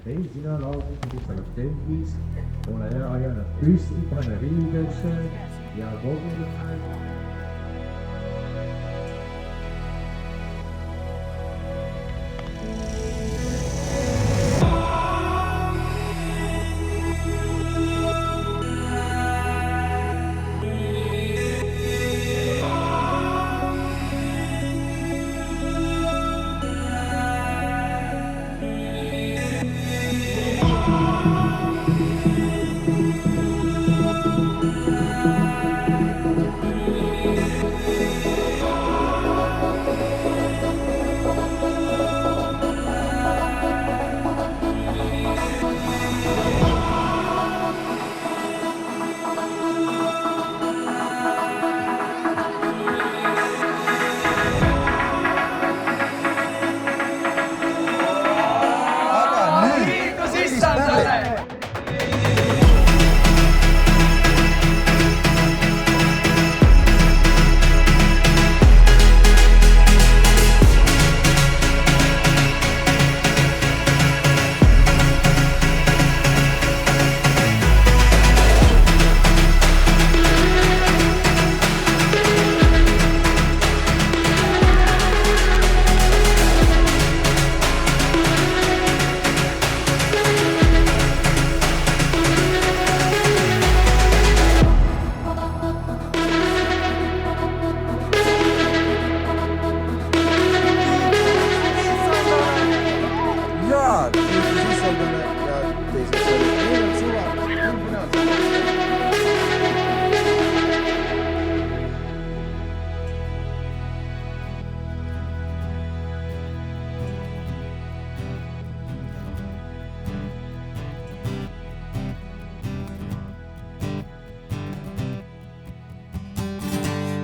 Ei, sina laulud, mis sa oled templis, ole ajanud püsti, pane riidesse ja kogu läheb.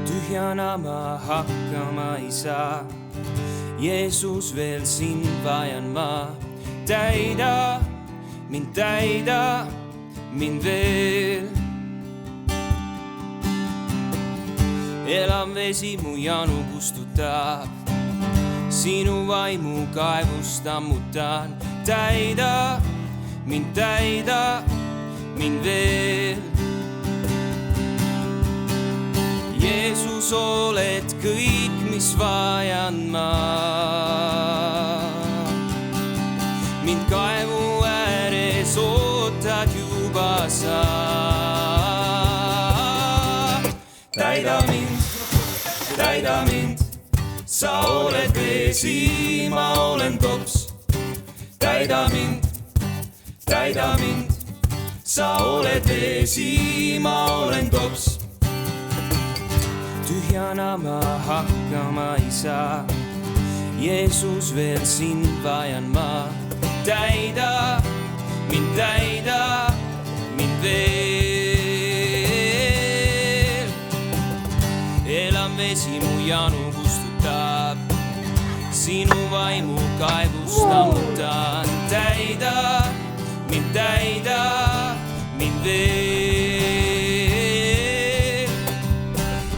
Tühjana ma hakkama ei saa, Jeesus veel sind vajan ma. Täida mind veel. Elam vesi mu janu kustutab, sinu vaimu kaevust ammutan. Täida mind veel. Jeesus, oled kõik, mis vajan ma. Mind kaevu ääres ootad juba sa. Täida mind, sa oled vesi, ma olen tops. Täida mind, sa oled vesi, ma olen tops. Tühjana ma hakkama ei saa, Jeesus veel sind vajan ma. Täida mind veel. Elam vesi mu janu kustutab, sinu vaimu kaevust ammutan. Täida mind veel.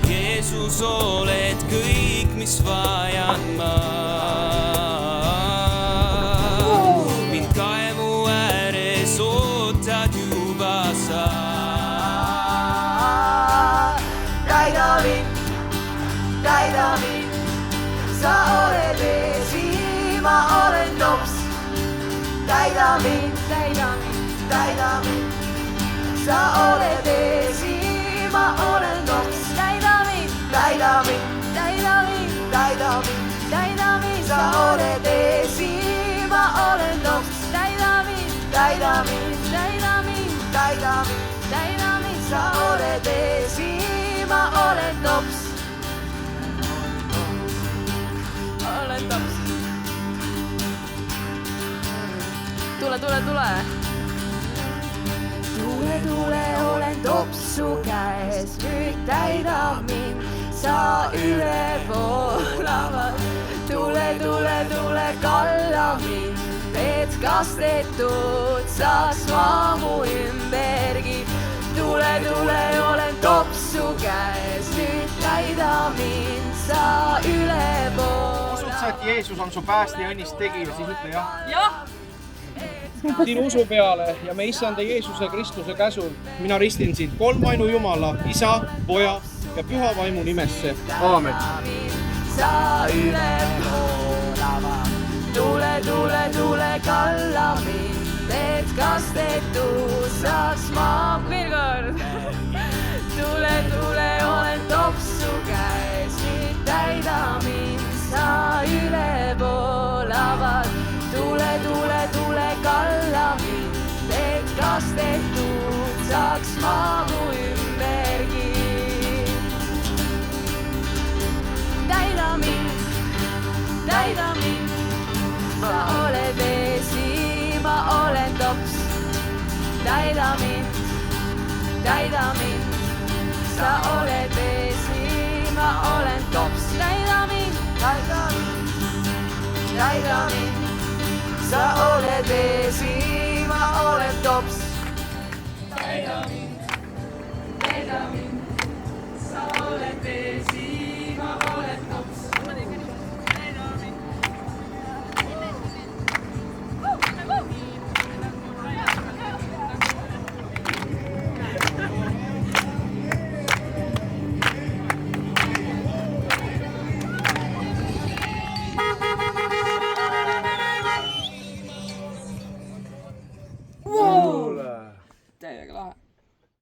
Jeesus, oled kõik, mis vajan ma. Mind kaevu ääres ootad juba sa. Täida mind, sa oled vesi, ma olen tops. Täida mind, sa oled vesi, ma olen tops. Täida mind, sa oled vesi, ma olen tops. Täida mind, sa oled vesi, ma olen tops. Olen tops. Tule. Tule, olen tops su käes, nüüd täida mind, sa üle voolama. Tule, kalla mind, et kastetud saaks maa mu ümbergi. Tule, olen tops su käes, nüüd täida mind, sa üle voolama. Usud sa, et Jeesus on su päästja ja õnnist tegija, siis ütle jah. Jah! sinu usu peale ja me Issanda Jeesuse Kristuse käsul. Mina ristin sind kolmainu Jumala, Isa, Poja ja Püha Vaimu nimesse. Aamen. Sa üle voolava, tule kalla mind, et kastetud saaks maa. Veel kord. Tule, olen topsu käes, nüüd täida mind, sa üle voolavad. Tule kalla mind, et kastetud saaks maa mu ümbergi. Täida mind, sa oled vesi, ma olen tops. Täida mind, sa oled vesi, ma olen tops. Täida mind, sa oled vesi, ma olen tops. Täida mind, sa oled vesi.